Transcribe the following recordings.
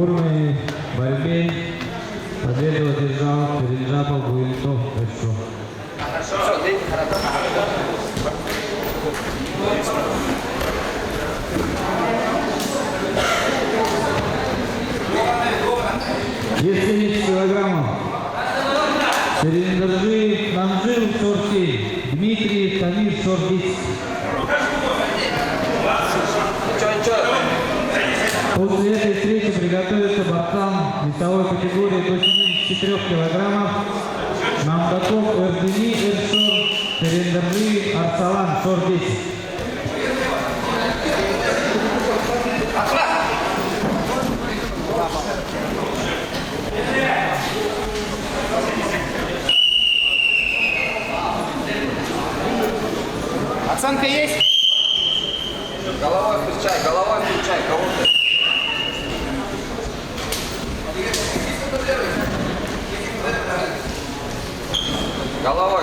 фигурной борьбе победу одержал Перенджапов Буинцов. Хорошо, ты хорошо. Если 10 килограммов. Перенджи Намжил, шорт 7. Дмитрий Тамир, шорт 10. Ничего. После этой встречи приготовиться борцам весовой категории до 74 килограммов. Намдаков Эрдени Эршор, Перенджи Арсалан, шорт 10. Оценка есть? Головой включай, кого-то. Головой.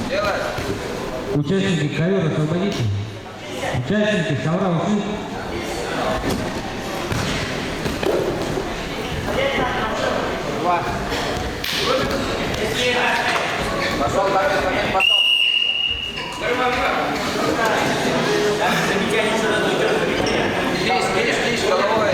Делай. Участники ковер освободите. Участники ковра ушли. Два. Пошел, пошел. Видишь, головой.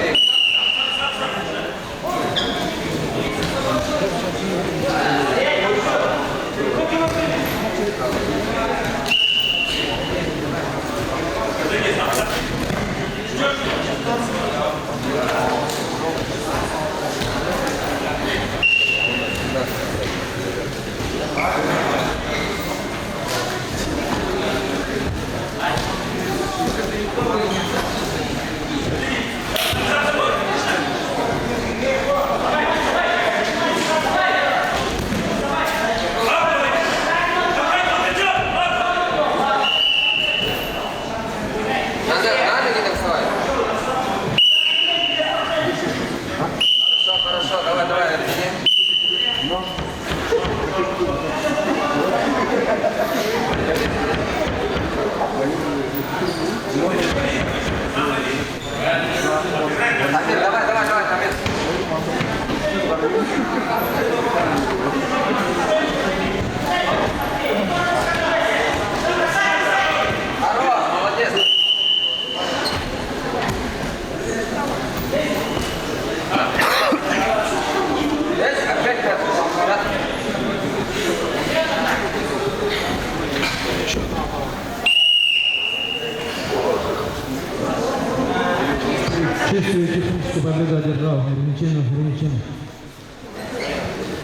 Хорошо, давай, отвени. Тамир, давай, Тамир. Хорош, молодец. Опять да? Чистую техническую победу одержал. Ограничение.